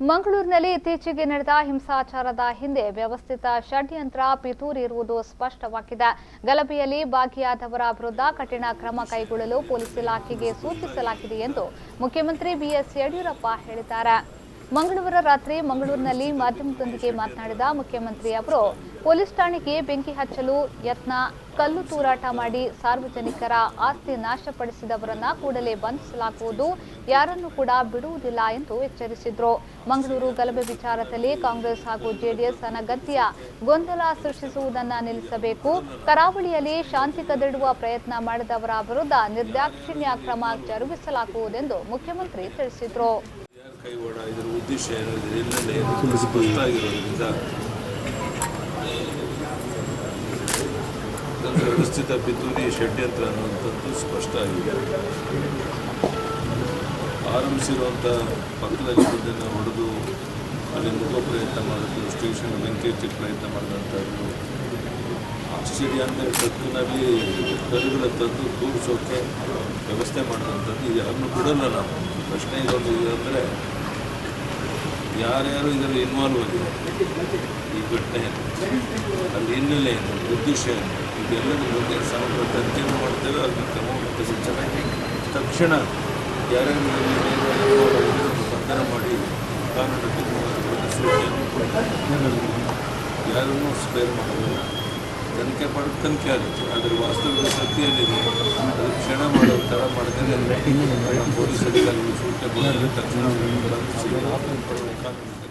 ಮಂಗಳೂರಿನಲ್ಲಿ ಇತ್ತೀಚೆಗೆ ನಡೆದ ಹಿಂಸಾಚಾರದ ಹಿಂದೆ ವ್ಯವಸ್ಥಿತ ಷಡ್ಯಂತ್ರ ಪಿತೂರಿ ಇರುವುದು ಸ್ಪಷ್ಟವಾಗಿದೆ. ಗಲಭೆಯಲ್ಲಿ ಭಾಗಿಯಾದವರ ವಿರುದ್ಧ ಕಠಿಣ ಕ್ರಮ ಕೈಗೊಳ್ಳಲು ಪೊಲೀಸ್ ಇಲಾಖೆಗೆ ಸೂಚಿಸಲಾಗಿದೆ ಎಂದು ಮುಖ್ಯಮಂತ್ರಿ ಬಿಎಸ್ ಯಡಿಯೂರಪ್ಪ ಹೇಳಿದ್ದಾರೆ. ಮಂಗಳವಾರ ರಾತ್ರಿ ಮಂಗಳೂರಿನಲ್ಲಿ ಮಾಧ್ಯಮದೊಂದಿಗೆ ಮಾತನಾಡಿದ ಮುಖ್ಯಮಂತ್ರಿ ಅವರು ಪೊಲೀಸ್ ಠಾಣೆಗೆ ಬೆಂಕಿ ಹಚ್ಚಲು ಯತ್ನ, ಕಲ್ಲು ತೂರಾಟ ಮಾಡಿ ಸಾರ್ವಜನಿಕರ ಆಸ್ತಿ ನಾಶಪಡಿಸಿದವರನ್ನ ಕೂಡಲೇ ಬಂಧಿಸಲಾಗುವುದು, ಯಾರನ್ನು ಕೂಡ ಬಿಡುವುದಿಲ್ಲ ಎಂದು ಎಚ್ಚರಿಸಿದರು. ಮಂಗಳೂರು ಗಲಭೆ ವಿಚಾರದಲ್ಲಿ ಕಾಂಗ್ರೆಸ್ ಹಾಗೂ ಜೆಡಿಎಸ್ ಅನಗತ್ಯ ಗೊಂದಲ ಸೃಷ್ಟಿಸುವುದನ್ನು ನಿಲ್ಲಿಸಬೇಕು. ಕರಾವಳಿಯಲ್ಲಿ ಶಾಂತಿ ಕದಡುವ ಪ್ರಯತ್ನ ಮಾಡಿದವರ ವಿರುದ್ಧ ನಿರ್ದಾಕ್ಷಿಣ್ಯ ಕ್ರಮ ಜರುಗಿಸಲಾಗುವುದೆಂದು ಮುಖ್ಯಮಂತ್ರಿ ತಿಳಿಸಿದರು. ಕೈವಾಡ ಇದರ ಉದ್ದೇಶ ಏನಿದೆ ಸ್ಪಷ್ಟ ಆಗಿರೋದ್ರಿಂದ ವ್ಯವಸ್ಥಿತ ಪಿತೂರಿ ಷಡ್ಯಂತ್ರ ಅನ್ನುವಂಥದ್ದು ಸ್ಪಷ್ಟ ಆಗಿದೆ. ಆರಂಭಿಸಿರುವಂಥ ಪಕ್ಕದಲ್ಲಿದ್ದನ್ನು ಹೊಡೆದು ಅಲ್ಲಿ ನುಗ್ಗೋ ಪ್ರಯತ್ನ ಮಾಡೋದು, ಸ್ಟೇಷನ್ ಬೆಂಕಿ ಹಚ್ಚಿ ಪ್ರಯತ್ನ ಮಾಡಿದಂಥದ್ದು ಆಶ್ಚರ್ಯ. ಅಂದರೆ ಟ್ರಕ್ಕಿನಲ್ಲಿ ಕರುಗಳ ತಂದು ಕೂರಿಸೋಕ್ಕೆ ವ್ಯವಸ್ಥೆ ಮಾಡಿದಂಥದ್ದು ಇದು ಯಾರನ್ನೂ ಬಿಡೋಲ್ಲ. ನಾವು ಪ್ರಶ್ನೆ ಇದೊಂದು ಇದೆ ಅಂದರೆ ಯಾರ್ಯಾರು ಇದರಲ್ಲಿ ಇನ್ವಾಲ್ವ್ ಆಗಿದೆ ಈ ಘಟನೆಯಲ್ಲಿ, ಅಲ್ಲಿ ಹಿನ್ನೆಲೆ ಏನು, ಉದ್ದೇಶ ಏನು, ಇದೆಲ್ಲದರ ಬಗ್ಗೆ ಸಮಗ್ರ ತನಿಖೆಯನ್ನು ಮಾಡ್ತೇವೆ. ಅದನ್ನು ಕ್ರಮ ತೆಗೆದುಕೊಳ್ಳಿ. ತಕ್ಷಣ ಯಾರ್ಯಾರು ಬಂಧನ ಮಾಡಿ ಕಾನೂನು ಯಾರನ್ನೂ ಸ್ಪೇರ್ ಮಾಡೋದು, ತನಿಖೆ ಮಾಡೋದು ತನಿಖೆ ಆಗುತ್ತೆ. ಅದರ ವಾಸ್ತವಿಕ ಸತ್ಯಲ್ಲಿದೆ. ಅದು ಕ್ಷಣ ಮಾಡೋ ಥರ ಮಾಡಿದ್ರೆ ಪೊಲೀಸ್ ಅಧಿಕಾರಿಗಳು ಸೂಚನೆ ಕೊಟ್ಟರೆ ತಕ್ಷಣ ಕಾನೂನು